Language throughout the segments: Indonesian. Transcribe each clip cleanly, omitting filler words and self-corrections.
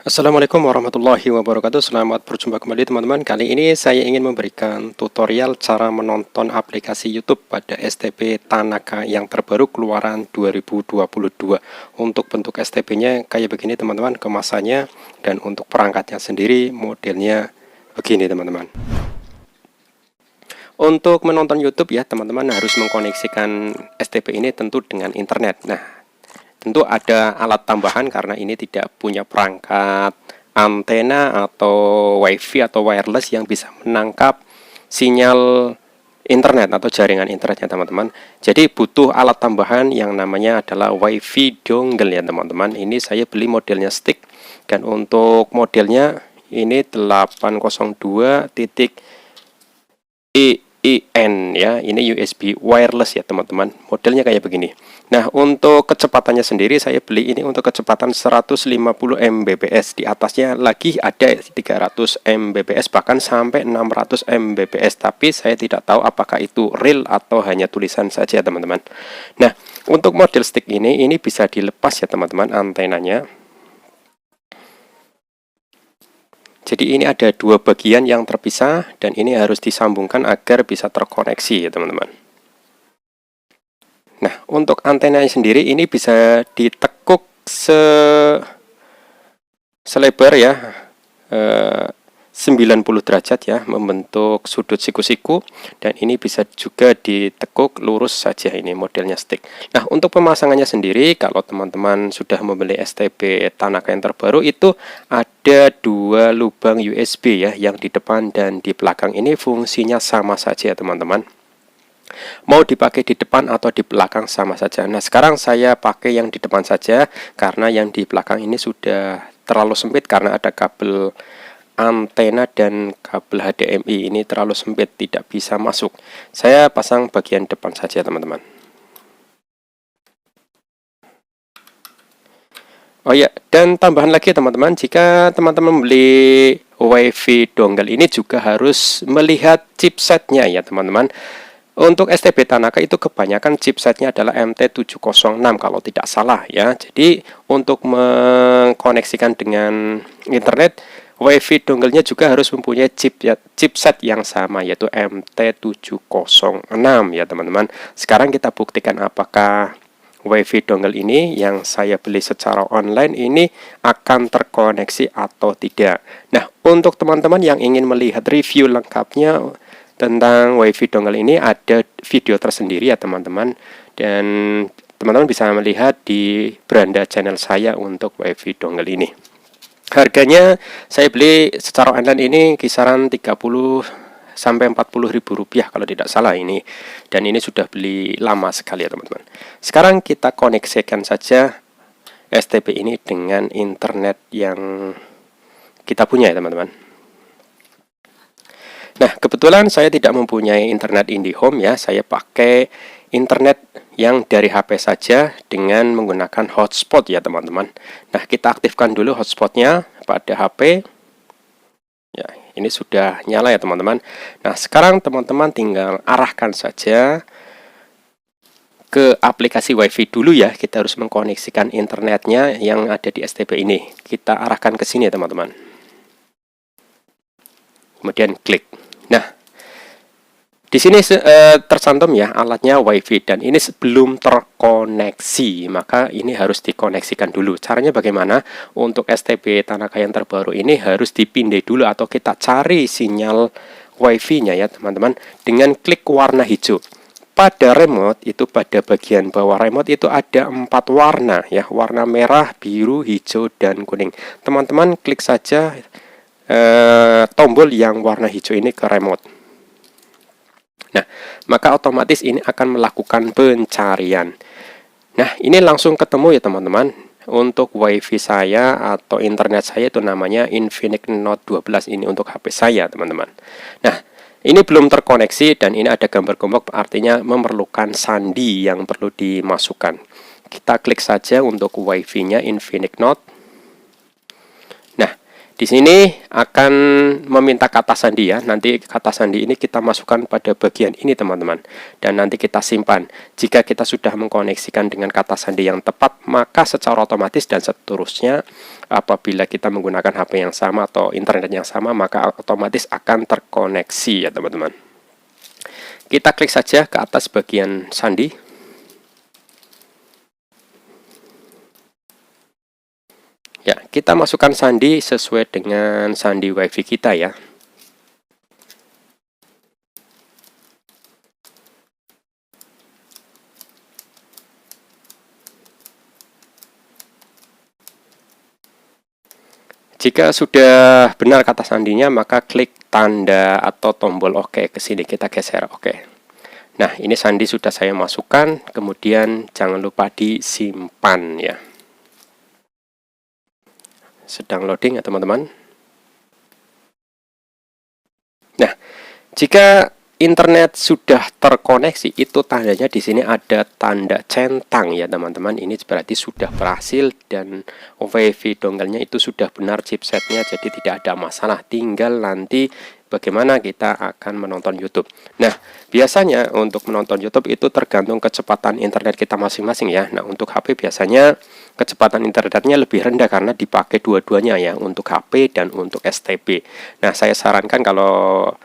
Assalamualaikum warahmatullahi wabarakatuh. Selamat berjumpa kembali teman-teman. Kali ini saya ingin memberikan tutorial cara menonton aplikasi YouTube pada STB Tanaka yang terbaru keluaran 2022. Untuk bentuk STB-nya kayak begini teman-teman, kemasannya, dan untuk perangkatnya sendiri modelnya begini teman-teman. Untuk menonton YouTube ya teman-teman harus mengkoneksikan STB ini tentu dengan internet. Nah, tentu ada alat tambahan karena ini tidak punya perangkat antena atau wifi atau wireless yang bisa menangkap sinyal internet atau jaringan internetnya teman-teman. Jadi butuh alat tambahan yang namanya adalah wifi dongle ya teman-teman. Ini saya beli modelnya stick dan untuk modelnya ini 802.IN ya, ini USB wireless ya teman-teman, modelnya kayak begini. Nah, untuk kecepatannya sendiri saya beli ini untuk kecepatan 150 Mbps, di atasnya lagi ada 300 Mbps bahkan sampai 600 Mbps, tapi saya tidak tahu apakah itu real atau hanya tulisan saja teman-teman. Nah, untuk model stick ini bisa dilepas ya teman-teman antenanya. Jadi ini ada dua bagian yang terpisah dan ini harus disambungkan agar bisa terkoneksi ya teman-teman. Nah, untuk antenanya sendiri ini bisa ditekuk selebar ya 90 derajat ya, membentuk sudut siku-siku, dan ini bisa juga ditekuk lurus saja, ini modelnya stick. Nah, untuk pemasangannya sendiri kalau teman-teman sudah membeli STB Tanaka yang terbaru itu ada dua lubang USB ya, yang di depan dan di belakang. Ini fungsinya sama saja teman-teman, mau dipakai di depan atau di belakang sama saja. Nah, sekarang saya pakai yang di depan saja karena yang di belakang ini sudah terlalu sempit karena ada kabel antena dan kabel HDMI ini terlalu sempit, tidak bisa masuk. Saya pasang bagian depan saja teman-teman. Oh ya, dan tambahan lagi teman-teman, jika teman-teman membeli WiFi dongle ini juga harus melihat chipsetnya ya teman-teman. Untuk STB Tanaka itu kebanyakan chipsetnya adalah MT706 kalau tidak salah ya. Jadi untuk mengkoneksikan dengan internet, WiFi dongle-nya juga harus mempunyai chipset yang sama, yaitu MT706 ya teman-teman. Sekarang kita buktikan apakah WiFi dongle ini yang saya beli secara online ini akan terkoneksi atau tidak. Nah, untuk teman-teman yang ingin melihat review lengkapnya tentang WiFi dongle ini, ada video tersendiri ya teman-teman, dan teman-teman bisa melihat di beranda channel saya untuk WiFi dongle ini. Harganya saya beli secara online ini kisaran 30 sampai 40 ribu rupiah kalau tidak salah ini, dan ini sudah beli lama sekali ya teman-teman. Sekarang kita koneksikan saja STB ini dengan internet yang kita punya ya teman-teman. Nah, kebetulan saya tidak mempunyai internet IndiHome ya, saya pakai internet yang dari HP saja dengan menggunakan hotspot ya teman-teman. Nah, kita aktifkan dulu hotspotnya pada HP. Ya, ini sudah nyala ya teman-teman. Nah, sekarang teman-teman tinggal arahkan saja ke aplikasi WiFi dulu ya. Kita harus mengkoneksikan internetnya yang ada di STB ini. Kita arahkan ke sini ya teman-teman. Kemudian klik. Nah, di sini tercantum ya alatnya WiFi, dan ini sebelum terkoneksi, maka ini harus dikoneksikan dulu. Caranya bagaimana? Untuk STB Tanaka yang terbaru ini harus dipindai dulu atau kita cari sinyal WiFi-nya ya teman-teman dengan klik warna hijau. Pada remote itu, pada bagian bawah remote itu ada 4 warna ya, warna merah, biru, hijau, dan kuning. Teman-teman klik saja tombol yang warna hijau ini ke remote. Nah, maka otomatis ini akan melakukan pencarian. Nah, ini langsung ketemu ya teman-teman. Untuk WiFi saya atau internet saya itu namanya Infinix Note 12, ini untuk HP saya teman-teman. Nah, ini belum terkoneksi dan ini ada gambar gembok, artinya memerlukan sandi yang perlu dimasukkan. Kita klik saja untuk WiFi-nya Infinix Note. Nah, Di sini akan meminta kata sandi ya. Nanti kata sandi ini kita masukkan pada bagian ini teman-teman. Dan nanti kita simpan. Jika kita sudah mengkoneksikan dengan kata sandi yang tepat, maka secara otomatis dan seterusnya apabila kita menggunakan HP yang sama atau internet yang sama, maka otomatis akan terkoneksi ya teman-teman. Kita klik saja ke atas bagian sandi. Ya, kita masukkan sandi sesuai dengan sandi WiFi kita ya. Jika sudah benar kata sandinya, maka klik tanda atau tombol OK ke sini, kita geser OK. Nah, ini sandi sudah saya masukkan, kemudian jangan lupa disimpan ya. Sedang loading ya teman-teman. Nah, jika internet sudah terkoneksi, itu tandanya di sini ada tanda centang ya teman-teman. Ini berarti sudah berhasil dan WiFi dongle-nya itu sudah benar chipsetnya, jadi tidak ada masalah. Tinggal nanti bagaimana kita akan menonton YouTube. Nah, biasanya untuk menonton YouTube itu tergantung kecepatan internet kita masing-masing ya. Nah, untuk HP biasanya kecepatan internetnya lebih rendah karena dipakai dua-duanya ya, untuk HP dan untuk STB. Nah, saya sarankan kalau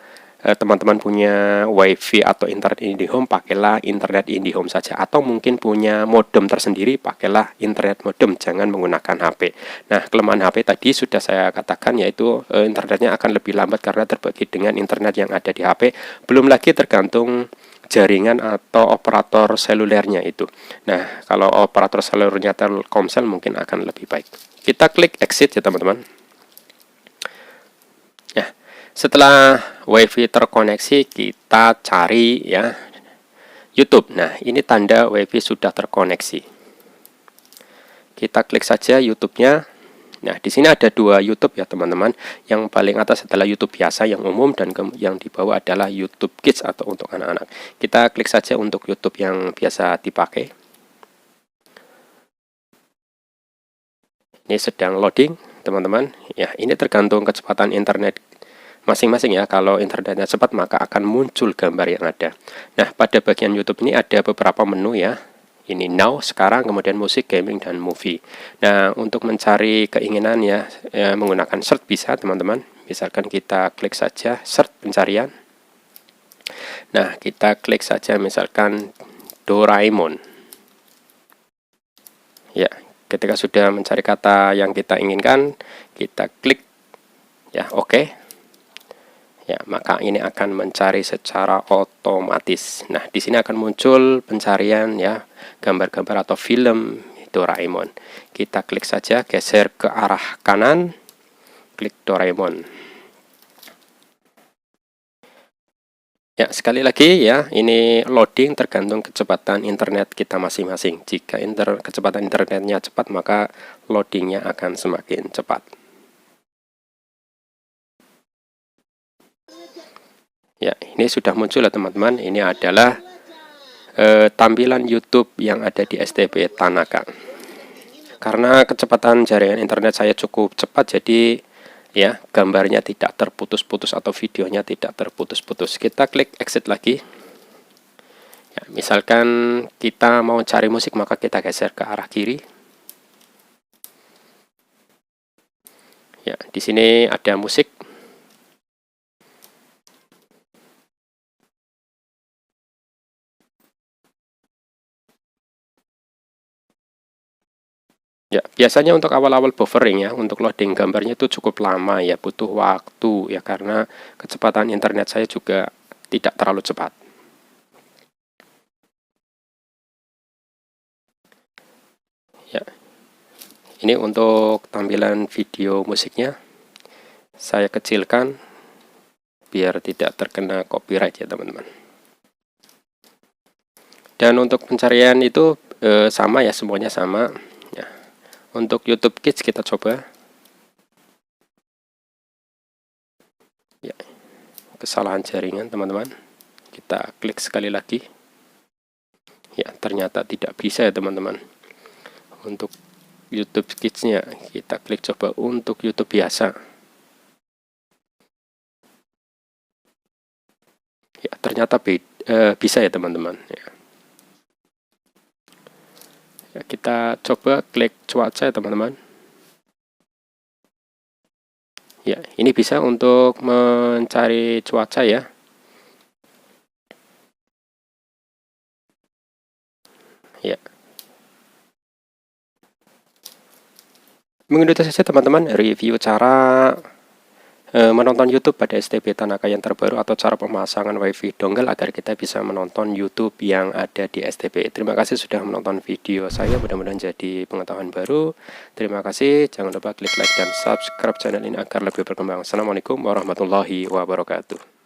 teman-teman punya WiFi atau internet IndiHome, pakailah internet IndiHome saja, atau mungkin punya modem tersendiri, pakailah internet modem, jangan menggunakan HP. Nah, kelemahan HP tadi sudah saya katakan, yaitu internetnya akan lebih lambat karena terbagi dengan internet yang ada di HP, belum lagi tergantung jaringan atau operator selulernya itu. Nah, kalau operator selulernya Telkomsel mungkin akan lebih baik. Kita klik exit ya teman-teman. Nah, setelah WiFi terkoneksi, kita cari ya YouTube. Nah, ini tanda WiFi sudah terkoneksi. Kita klik saja YouTube-nya. Nah, di sini ada dua YouTube ya teman-teman. Yang paling atas adalah YouTube biasa yang umum, dan yang di bawah adalah YouTube Kids atau untuk anak-anak. Kita klik saja untuk YouTube yang biasa dipakai. Ini sedang loading teman-teman. Ya, ini tergantung kecepatan internet masing-masing ya. Kalau internetnya cepat maka akan muncul gambar yang ada. Nah, pada bagian YouTube ini ada beberapa menu ya. Ini now, sekarang, kemudian musik, gaming, dan movie. Nah, untuk mencari keinginan ya, menggunakan search bisa teman-teman. Misalkan kita klik saja search pencarian. Nah, kita klik saja misalkan Doraemon. Ya, ketika sudah mencari kata yang kita inginkan, kita klik ya oke. Ya, maka ini akan mencari secara otomatis. Nah, di sini akan muncul pencarian ya, gambar-gambar atau film Doraemon. Kita klik saja, geser ke arah kanan, klik Doraemon. Ya, sekali lagi ya, ini loading tergantung kecepatan internet kita masing-masing. Jika kecepatan internetnya cepat, maka loadingnya akan semakin cepat. Ya, ini sudah muncul ya teman-teman. Ini adalah tampilan YouTube yang ada di STB Tanaka. Karena kecepatan jaringan internet saya cukup cepat, jadi ya gambarnya tidak terputus-putus atau videonya tidak terputus-putus. Kita klik exit lagi. Ya, misalkan kita mau cari musik, maka kita geser ke arah kiri. Ya, di sini ada musik. Ya, biasanya untuk awal-awal buffering ya, untuk loading gambarnya itu cukup lama ya, butuh waktu ya, karena kecepatan internet saya juga tidak terlalu cepat. Ya, ini untuk tampilan video musiknya, saya kecilkan biar tidak terkena copyright ya teman-teman. Dan untuk pencarian itu sama ya, semuanya sama. Untuk YouTube Kids kita coba. Ya, kesalahan jaringan teman-teman. Kita klik sekali lagi. Ya, ternyata tidak bisa ya teman-teman. Untuk YouTube Kids-nya kita klik coba untuk YouTube biasa. Ya, ternyata bisa ya teman-teman. Ya. Ya, kita coba klik cuaca ya teman-teman. Ya, ini bisa untuk mencari cuaca ya. Ya. Mungkin itu saja teman-teman review cara menonton YouTube pada STB Tanaka yang terbaru atau cara pemasangan WiFi dongle agar kita bisa menonton YouTube yang ada di STB. Terima kasih sudah menonton video saya, mudah-mudahan jadi pengetahuan baru. Terima kasih, jangan lupa klik like dan subscribe channel ini agar lebih berkembang. Assalamualaikum warahmatullahi wabarakatuh.